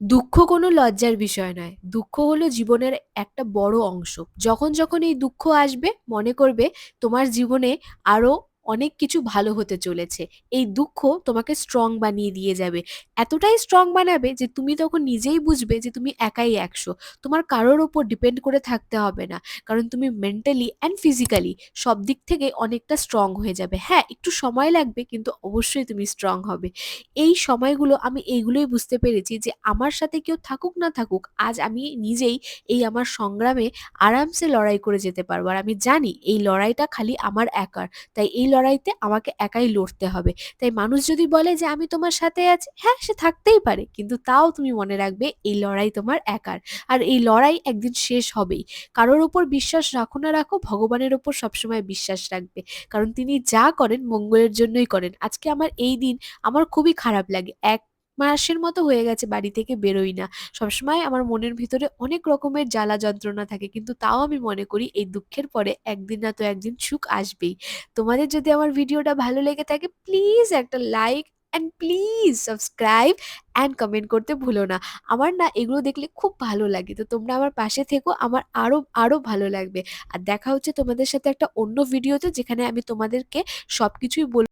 দুঃখ কোনো লজ্জার বিষয় নয়। দুঃখ হলো জীবনের একটা বড় অংশ। যখন এই দুঃখ আসবে মনে করবে তোমার জীবনে আরো অনেক কিছু ভালো হতে চলেছে। এই দুঃখ তোমাকে স্ট্রং বানিয়ে দিয়ে যাবে। এতটাই স্ট্রং বানাবে যে তুমি তখন নিজেই বুঝবে যে তুমি একাই ১০০। তোমার কারোর উপর ডিপেন্ড করে থাকতে হবে না। কারণ তুমি মেন্টালি অ্যান্ড ফিজিক্যালি সব দিক থেকে অনেকটা স্ট্রং হয়ে যাবে। হ্যাঁ, একটু সময় লাগবে কিন্তু অবশ্যই তুমি স্ট্রং হবে। এই সময়গুলো আমি এইগুলোই বুঝতে পেরেছি যে আমার সাথে কেউ থাকুক না থাকুক, আজ আমি নিজেই এই আমার সংগ্রামে আরামসে লড়াই করে যেতে পারবো। আর আমি জানি এই লড়াইটা খালি আমার একার। তাই এই লড়াইতে আমাকে একাই লড়তে হবে। তাই মানুষ যদি বলে যে আমি তোমার সাথে আছি, হ্যাঁ সে থাকতেই পারে। কিন্তু তাও তুমি মনে রাখবে এই লড়াই তোমার একার। আর এই লড়াই একদিন শেষ হবেই। কারোর উপর বিশ্বাস রাখো না রাখো, ভগবানের উপর সবসময় বিশ্বাস রাখবে। কারণ তিনি যা করেন মঙ্গলের জন্যই করেন। আজকে আমার এই দিন আমার খুবই খারাপ লাগে। ১ মাসের মতো হয়ে গেছে বাড়ি থেকে বেরোই না। সবসময় আমার মনের ভিতরে অনেক রকমের জ্বালা যন্ত্রণা থাকে। কিন্তু তাও আমি মনে করি এই দুঃখের পরে একদিন না তো একদিন সুখ আসবেই। তোমাদের যদি আমার ভিডিওটা ভালো লেগে থাকে প্লিজ একটা like and please subscribe and comment করতে ভুলো না। আমার না এগুলো দেখলে খুব ভালো লাগে। তো তোমরা আমার পাশে থেকো, আমার আরো ভালো লাগবে। আর দেখা হচ্ছে তোমাদের সাথে একটা অন্য ভিডিওতে যেখানে আমি তোমাদেরকে সবকিছুই বলব।